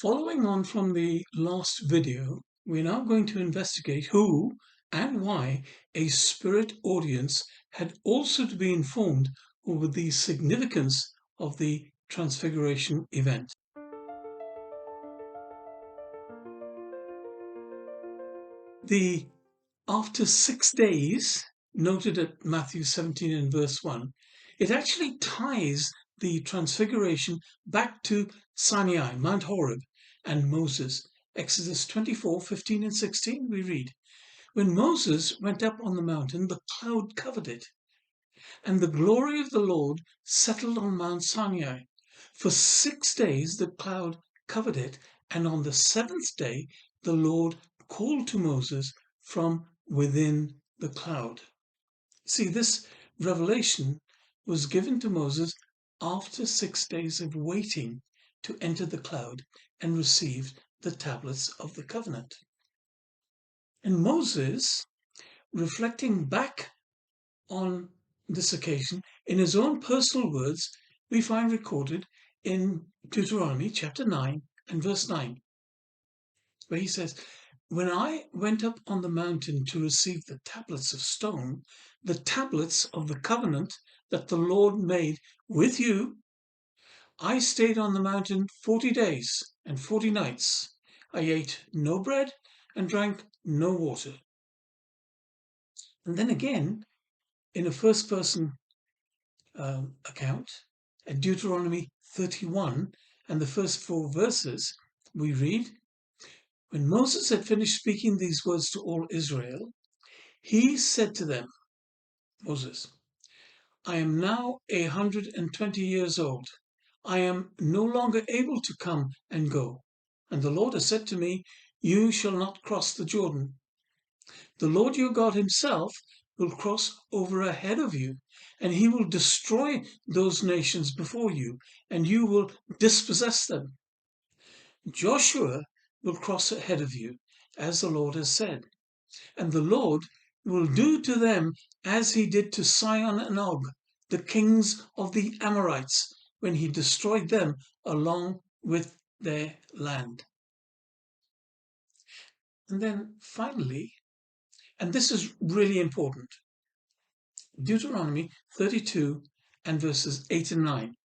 Following on from the last video, we're now going to investigate who and why a spirit audience had also to be informed over the significance of the Transfiguration event. The after 6 days, noted at Matthew 17 and verse 1, it actually ties the Transfiguration back to Sinai, Mount Horeb, and Moses. Exodus 24, 15 and 16, we read, "When Moses went up on the mountain, the cloud covered it, and the glory of the Lord settled on Mount Sinai. For 6 days the cloud covered it, and on the seventh day the Lord called to Moses from within the cloud." See, this revelation was given to Moses after 6 days of waiting to enter the cloud and receive the tablets of the covenant. And Moses, reflecting back on this occasion, in his own personal words, we find recorded in Deuteronomy chapter 9 and verse 9, where he says, "When I went up on the mountain to receive the tablets of stone, the tablets of the covenant that the Lord made with you, I stayed on the mountain 40 days and 40 nights. I ate no bread and drank no water." And then again, in a first-person account, at Deuteronomy 31 and the first 4 verses, we read, "When Moses had finished speaking these words to all Israel, he said to them," Moses, "I am now 120 years old. I am no longer able to come and go. And the Lord has said to me, you shall not cross the Jordan. The Lord your God himself will cross over ahead of you, and he will destroy those nations before you, and you will dispossess them. Joshua will cross ahead of you, as the Lord has said, and the Lord will do to them as he did to Sihon and Og, the kings of the Amorites, when he destroyed them along with their land." And then finally, and this is really important, Deuteronomy 32 and verses 8 and 9.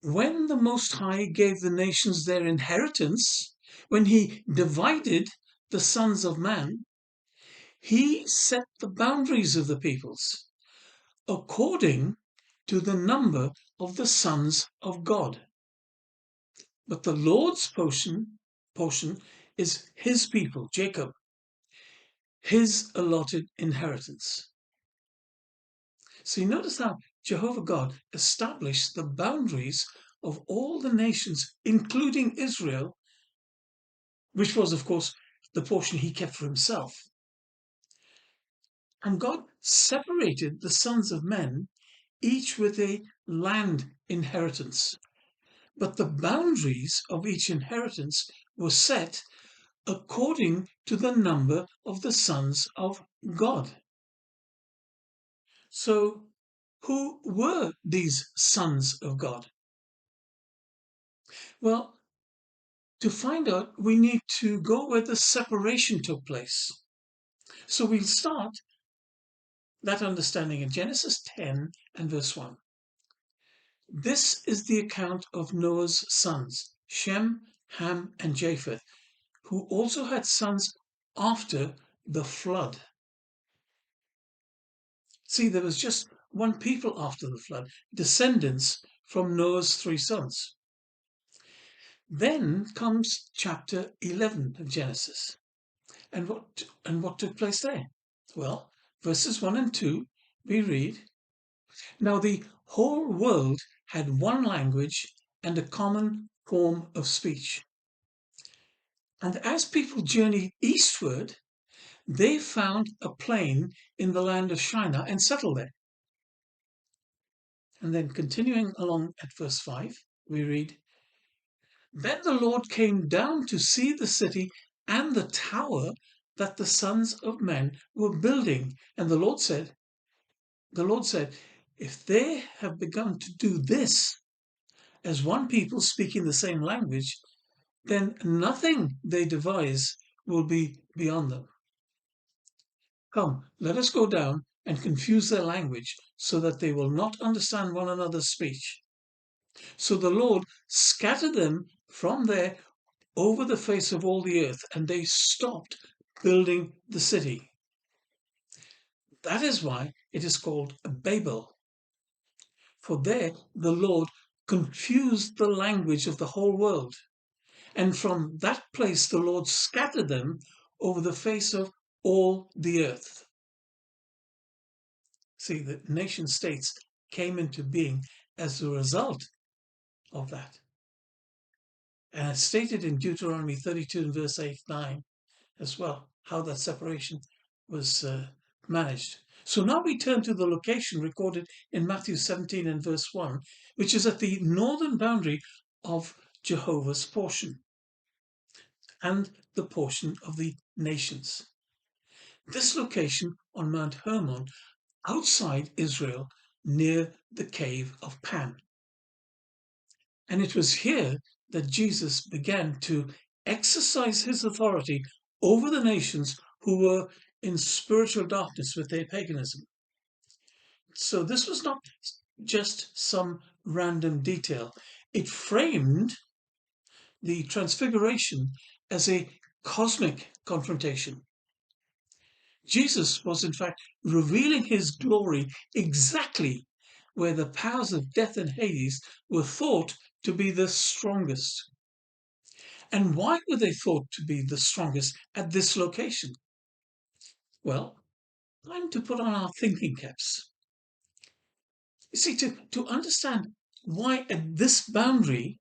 "When the Most High gave the nations their inheritance, when he divided the sons of man, he set the boundaries of the peoples according to the number of the sons of God. But the Lord's portion is his people, Jacob, his allotted inheritance." So you notice how Jehovah God established the boundaries of all the nations, including Israel, which was, of course, the portion he kept for himself. And God separated the sons of men, each with a land inheritance. But the boundaries of each inheritance were set according to the number of the sons of God. So, who were these sons of God? Well, to find out, we need to go where the separation took place. So we'll start that understanding in Genesis 10 and verse 1. "This is the account of Noah's sons, Shem, Ham, and Japheth, who also had sons after the flood." See, there was just one people after the flood, descendants from Noah's 3 sons. Then comes chapter 11 of Genesis. And what took place there? Well, verses 1 and 2, we read, "Now the whole world had one language and a common form of speech. And as people journeyed eastward, they found a plain in the land of Shinar and settled there." And then continuing along at verse 5, we read, "Then the Lord came down to see the city and the tower that the sons of men were building. And the Lord said, if they have begun to do this, as one people speaking the same language, then nothing they devise will be beyond them. Come, let us go down and confuse their language so that they will not understand one another's speech. So the Lord scattered them from there over the face of all the earth, and they stopped building the city. That is why it is called Babel. For there the Lord confused the language of the whole world. And from that place the Lord scattered them over the face of all the earth. See, the nation states came into being as a result of that. And it's stated in Deuteronomy 32 and verse 8-9 as well, how that separation was managed. So now we turn to the location recorded in Matthew 17 and verse 1, which is at the northern boundary of Jehovah's portion and the portion of the nations. This location on Mount Hermon, outside Israel, near the cave of Pan. And it was here that Jesus began to exercise his authority over the nations who were in spiritual darkness with their paganism. So this was not just some random detail. It framed the Transfiguration as a cosmic confrontation. Jesus was in fact revealing his glory exactly where the powers of death and Hades were thought to be the strongest. And why were they thought to be the strongest at this location? Well, time to put on our thinking caps. You see, to understand why at this boundary,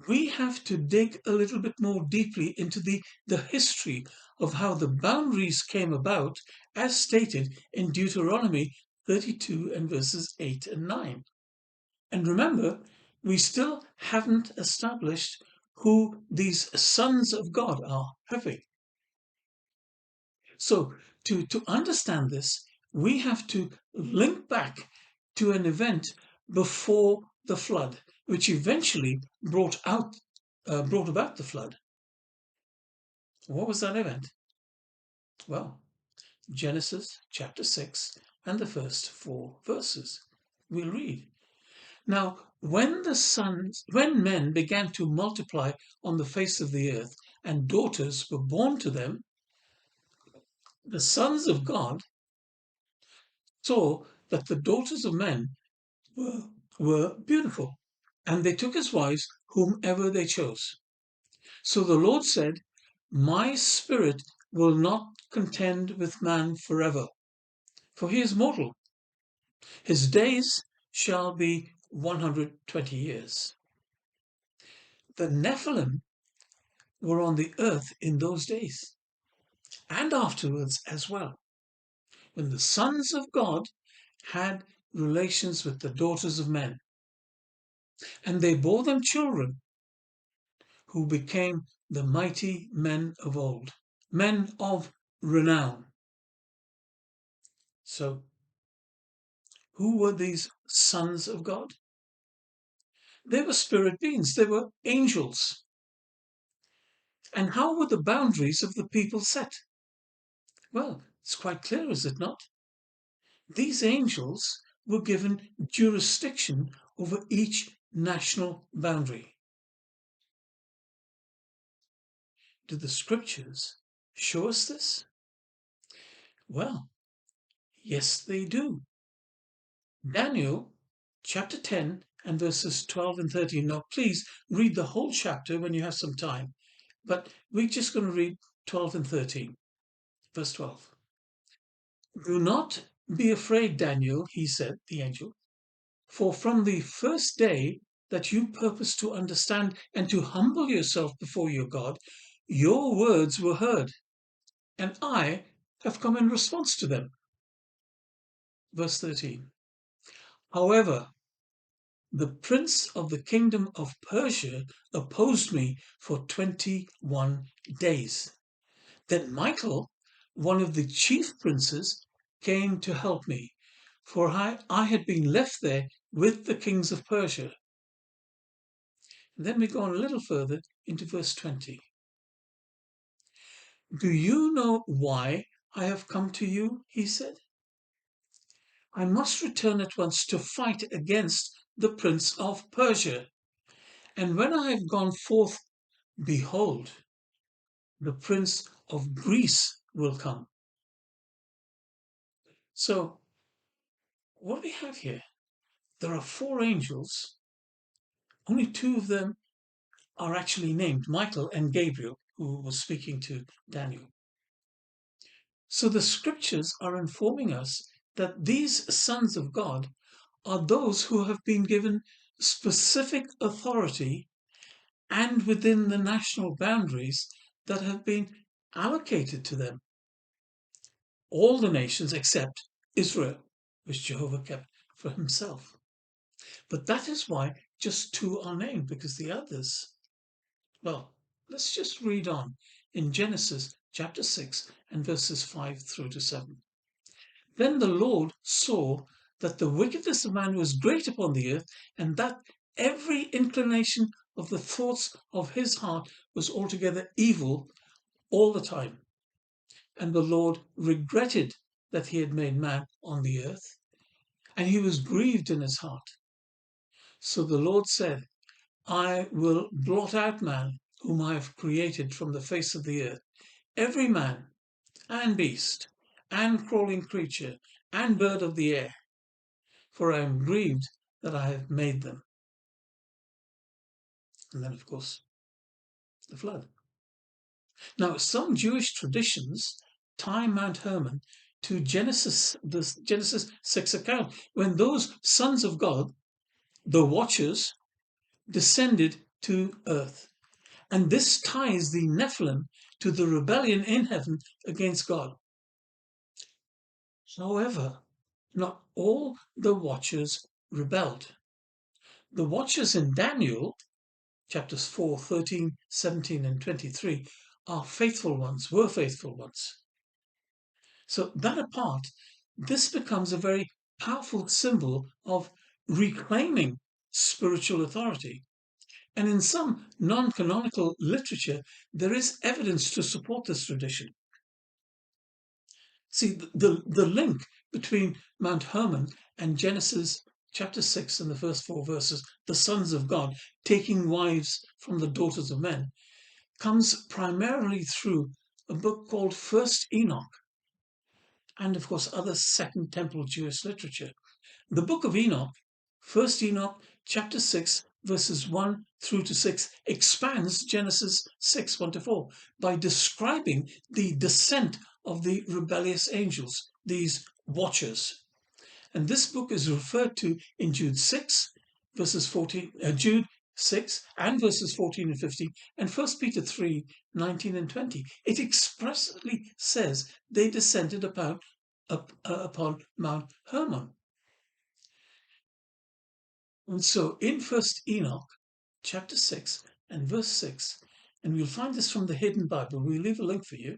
we have to dig a little bit more deeply into the history of how the boundaries came about, as stated in Deuteronomy 32 and verses 8 and 9. And remember, we still haven't established who these sons of God are, have we? So to understand this, we have to link back to an event before the flood, which eventually brought about the flood. What was that event? Well, Genesis chapter 6 and the first 4 verses. We'll read. Now, when men began to multiply on the face of the earth, and daughters were born to them, the sons of God saw that the daughters of men were beautiful, and they took as wives whomever they chose. So the Lord said, My spirit will not contend with man forever, for he is mortal. His days shall be 120 years. The Nephilim were on the earth in those days, and afterwards as well, when the sons of God had relations with the daughters of men, and they bore them children who became the mighty men of old, men of renown. So, who were these sons of God? They were spirit beings, they were angels. And how were the boundaries of the people set? Well, it's quite clear, is it not? These angels were given jurisdiction over each national boundary. Do the scriptures show us this? Well, yes, they do. Daniel chapter 10 and verses 12 and 13. Now, please read the whole chapter when you have some time, but we're just going to read 12 and 13. Verse 12. Do not be afraid, Daniel, he said, the angel, for from the first day that you purpose to understand and to humble yourself before your God, your words were heard, and I have come in response to them. Verse 13. However, the prince of the kingdom of Persia opposed me for 21 days. Then Michael, one of the chief princes, came to help me, for I had been left there with the kings of Persia. And then we go on a little further into verse 20. Do you know why I have come to you? He said. I must return at once to fight against the prince of Persia. And when I have gone forth, behold, the prince of Greece will come. So, what do we have here? There are 4 angels. Only 2 of them are actually named, Michael and Gabriel, who was speaking to Daniel. So the scriptures are informing us that these sons of God are those who have been given specific authority and within the national boundaries that have been allocated to them. All the nations except Israel, which Jehovah kept for himself. But that is why just 2 are named, because the others, well, let's just read on in Genesis chapter 6 and verses 5 through to 7. Then the Lord saw that the wickedness of man was great upon the earth, and that every inclination of the thoughts of his heart was altogether evil all the time. And the Lord regretted that he had made man on the earth, and he was grieved in his heart. So the Lord said, I will blot out man, whom I have created from the face of the earth, every man, and beast, and crawling creature, and bird of the air, for I am grieved that I have made them. And then, of course, the flood. Now, some Jewish traditions tie Mount Hermon to the Genesis 6 account, when those sons of God, the watchers, descended to earth. And this ties the Nephilim to the rebellion in heaven against God. However, not all the watchers rebelled. The watchers in Daniel, chapters 4, 13, 17, and 23, are faithful ones, were faithful ones. So that apart, this becomes a very powerful symbol of reclaiming spiritual authority. And in some non-canonical literature, there is evidence to support this tradition. See, the link between Mount Hermon and Genesis chapter 6 and the first 4 verses, the sons of God taking wives from the daughters of men, comes primarily through a book called First Enoch, and of course other Second Temple Jewish literature. The book of Enoch, First Enoch chapter 6 verses 1 through to 6, expands Genesis 6, 1 to 4 by describing the descent of the rebellious angels, these watchers. And this book is referred to in Jude 6 verses 14, Jude 6 and verses 14 and 15, and 1 Peter 3, 19 and 20. It expressly says they descended upon Mount Hermon. And so in First Enoch, chapter 6 and verse 6, and we'll find this from the Hidden Bible. We'll leave a link for you,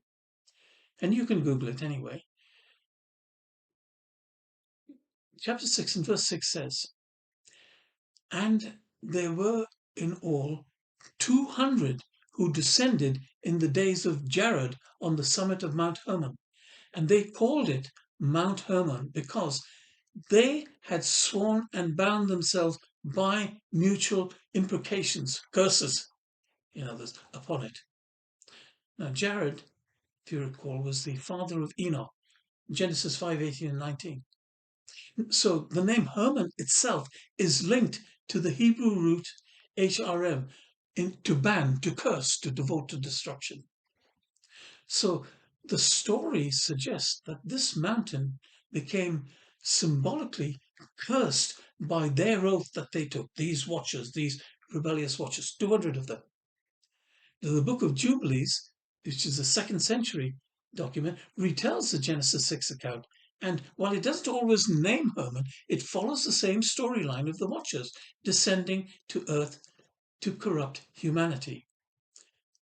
and you can Google it anyway. Chapter 6 and verse 6 says, and there were in all 200 who descended in the days of Jared on the summit of Mount Hermon, and they called it Mount Hermon because they had sworn and bound themselves by mutual imprecations, curses, in others, upon it. Now, Jared, if you recall, was the father of Enoch, Genesis 5, 18 and 19. So the name Hermon itself is linked to the Hebrew root HRM, to ban, to curse, to devote to destruction. So the story suggests that this mountain became symbolically cursed by their oath that they took, these watchers, these rebellious watchers, 200 of them. The book of Jubilees, which is a 2nd century document, retells the Genesis 6 account. And while it doesn't always name Hermon, it follows the same storyline of the watchers descending to earth to corrupt humanity.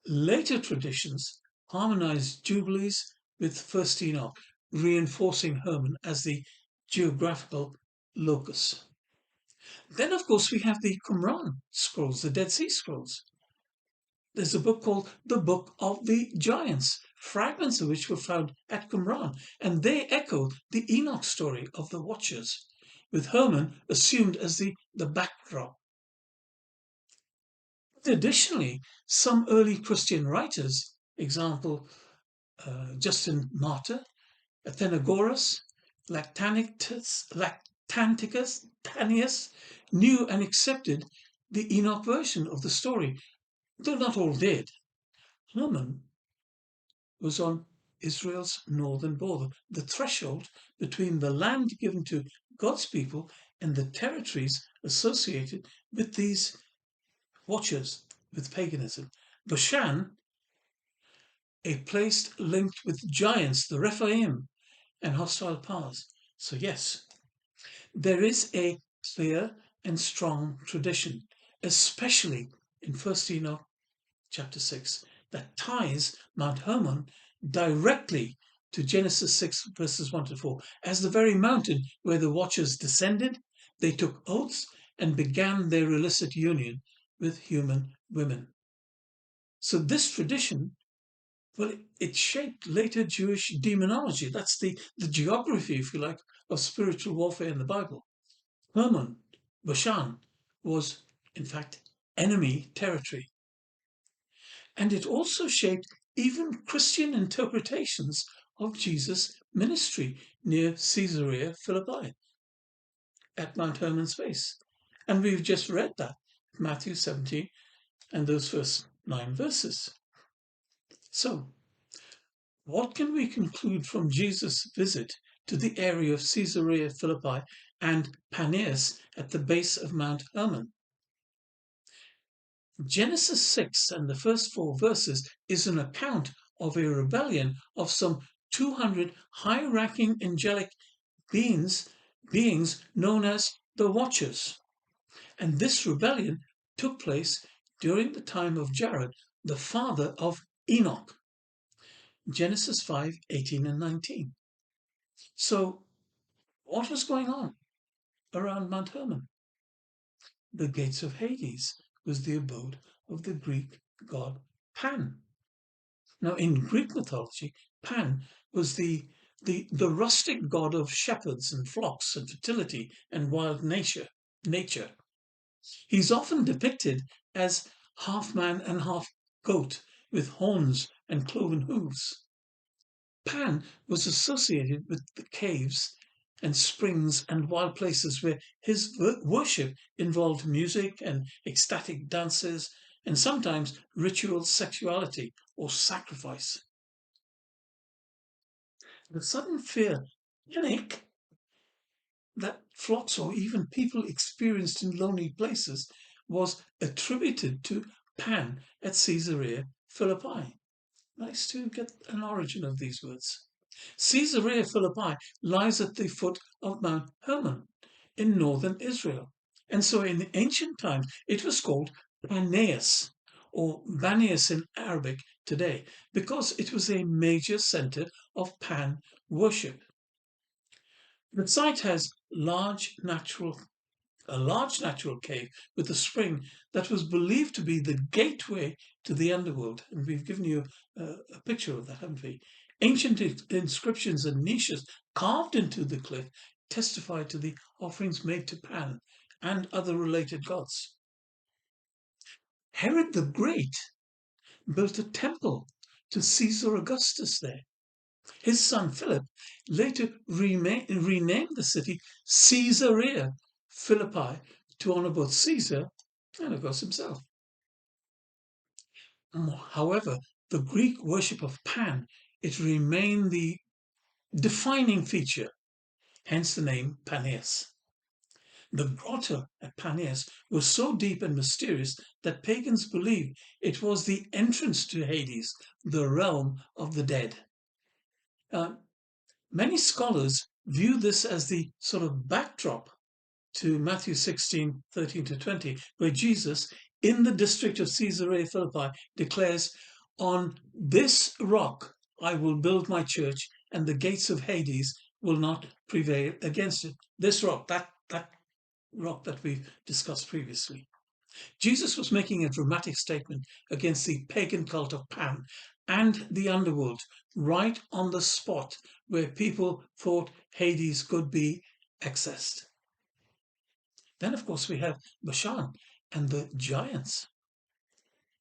Later traditions harmonize Jubilees with First Enoch, reinforcing Hermon as the geographical locus. Then, of course, we have the Qumran scrolls, the Dead Sea Scrolls. There's a book called the Book of the Giants, fragments of which were found at Qumran, and they echo the Enoch story of the Watchers, with Hermon assumed as the backdrop. Additionally, some early Christian writers, example Justin Martyr, Athenagoras, Lactanticus, Tannius, knew and accepted the Enoch version of the story, though not all did. Hermon was on Israel's northern border, the threshold between the land given to God's people and the territories associated with these watchers, with paganism. Bashan, a place linked with giants, the Rephaim, and hostile powers. So yes, there is a clear and strong tradition, especially in 1 Enoch chapter 6, that ties Mount Hermon directly to Genesis 6 verses 1 to 4. As the very mountain where the watchers descended, they took oaths and began their illicit union with human women. So this tradition, well, it shaped later Jewish demonology. That's the geography, if you like, of spiritual warfare in the Bible. Hermon, Bashan, was, in fact, enemy territory. And it also shaped even Christian interpretations of Jesus' ministry near Caesarea Philippi at Mount Hermon's base. And we've just read that, Matthew 17 and those first 9 verses. So, what can we conclude from Jesus' visit to the area of Caesarea Philippi and Paneas at the base of Mount Hermon? Genesis 6 and the first 4 verses is an account of a rebellion of some 200 high-ranking angelic beings known as the Watchers. And this rebellion took place during the time of Jared, the father of Enoch. Genesis 5, 18 and 19. So, what was going on around Mount Hermon? The gates of Hades was the abode of the Greek god Pan. Now, in Greek mythology, Pan was the rustic god of shepherds and flocks and fertility and wild nature. He's often depicted as half man and half goat with horns and cloven hooves. Pan was associated with the caves and springs and wild places where his worship involved music and ecstatic dances and sometimes ritual sexuality or sacrifice. The sudden fear, panic, that flocks or even people experienced in lonely places was attributed to Pan at Caesarea Philippi. Nice to get an origin of these words. Caesarea Philippi lies at the foot of Mount Hermon in northern Israel. And so in ancient times, it was called Paneas, or Banias in Arabic today, because it was a major center of Pan worship. The site has a large natural cave with a spring that was believed to be the gateway to the underworld. And we've given you a picture of that, haven't we? Ancient inscriptions and niches carved into the cliff testify to the offerings made to Pan and other related gods. Herod the Great built a temple to Caesar Augustus there. His son Philip later renamed the city Caesarea Philippi to honor both Caesar and, of course, himself. However, the Greek worship of Pan, it remained the defining feature, hence the name Paneas. The grotto at Paneas was so deep and mysterious that pagans believed it was the entrance to Hades, the realm of the dead. Many scholars view this as the sort of backdrop to Matthew 16, 13 to 20, where Jesus, in the district of Caesarea Philippi, declares, "On this rock I will build my church, and the gates of Hades will not prevail against it." This rock, that rock that we've discussed previously. Jesus was making a dramatic statement against the pagan cult of Pan and the underworld, right on the spot where people thought Hades could be accessed. Then, of course, we have Bashan and the giants.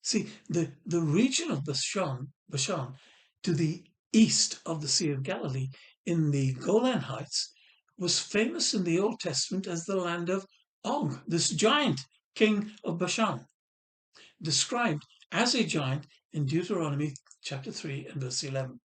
See, the region of Bashan to the east of the Sea of Galilee in the Golan Heights was famous in the Old Testament as the land of Og, this giant king of Bashan, described as a giant in Deuteronomy chapter 3 and verse 11.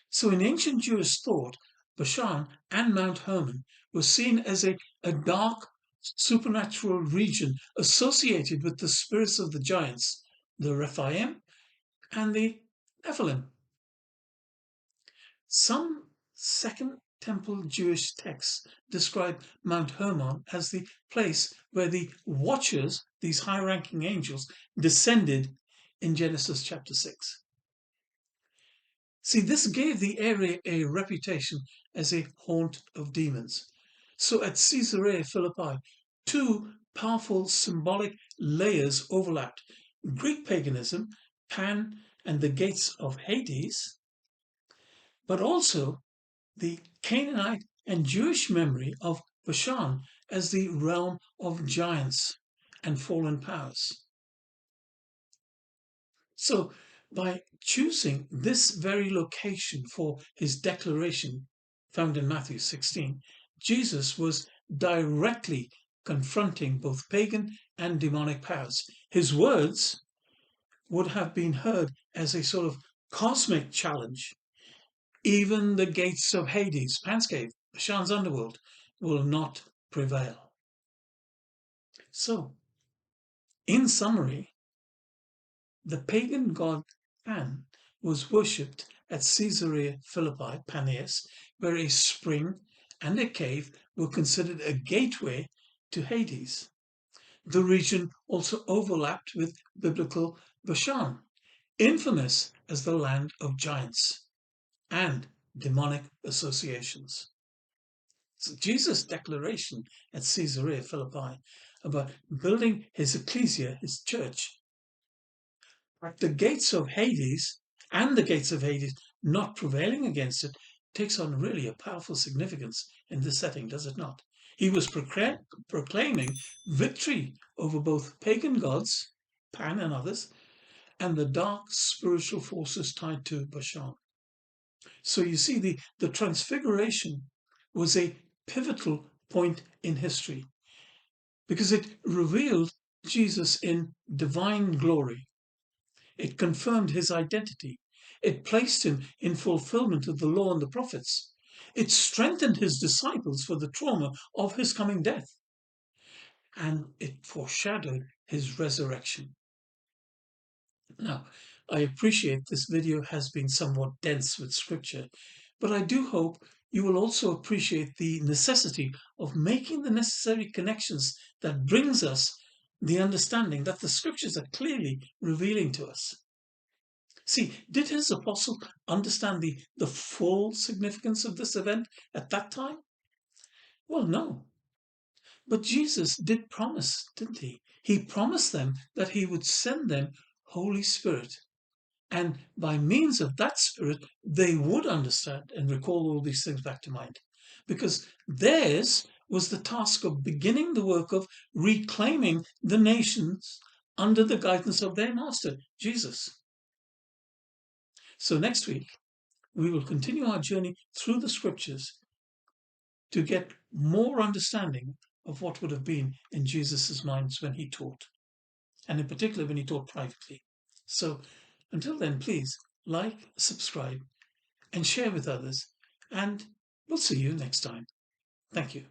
So in ancient Jewish thought, Bashan and Mount Hermon were seen as a dark supernatural region associated with the spirits of the giants, the Rephaim and the Nephilim. Some Second Temple Jewish texts describe Mount Hermon as the place where the watchers, these high-ranking angels, descended in Genesis chapter 6. See, this gave the area a reputation as a haunt of demons. So at Caesarea Philippi, two powerful symbolic layers overlapped: Greek paganism, Pan and the gates of Hades, but also the Canaanite and Jewish memory of Bashan as the realm of giants and fallen powers. So, by choosing this very location for his declaration found in Matthew 16, Jesus was directly confronting both pagan and demonic powers. His words would have been heard as a sort of cosmic challenge. Even the gates of Hades, Pan's cave, Bashan's underworld, will not prevail. So, in summary, the pagan god Pan was worshipped at Caesarea Philippi, Paneas, where a spring and a cave were considered a gateway to Hades. The region also overlapped with biblical Bashan, infamous as the land of giants and demonic associations. So Jesus' declaration at Caesarea Philippi about building his ecclesia, his church, the gates of Hades and the gates of Hades not prevailing against it, takes on really a powerful significance in this setting, does it not? He was proclaiming victory over both pagan gods, Pan and others, and the dark spiritual forces tied to Bashan. So you see, the Transfiguration was a pivotal point in history because it revealed Jesus in divine glory. It confirmed his identity. It placed him in fulfillment of the law and the prophets. It strengthened his disciples for the trauma of his coming death. And it foreshadowed his resurrection. Now, I appreciate this video has been somewhat dense with scripture, but I do hope you will also appreciate the necessity of making the necessary connections that brings us the understanding that the scriptures are clearly revealing to us. See, did his apostle understand the full significance of this event at that time? Well, no. But Jesus did promise, didn't he? He promised them that he would send them Holy Spirit. And by means of that Spirit, they would understand and recall all these things back to mind. Because theirs was the task of beginning the work of reclaiming the nations under the guidance of their master, Jesus. So next week, we will continue our journey through the scriptures to get more understanding of what would have been in Jesus' minds when he taught, and in particular when he taught privately. So until then, please like, subscribe, and share with others, and we'll see you next time. Thank you.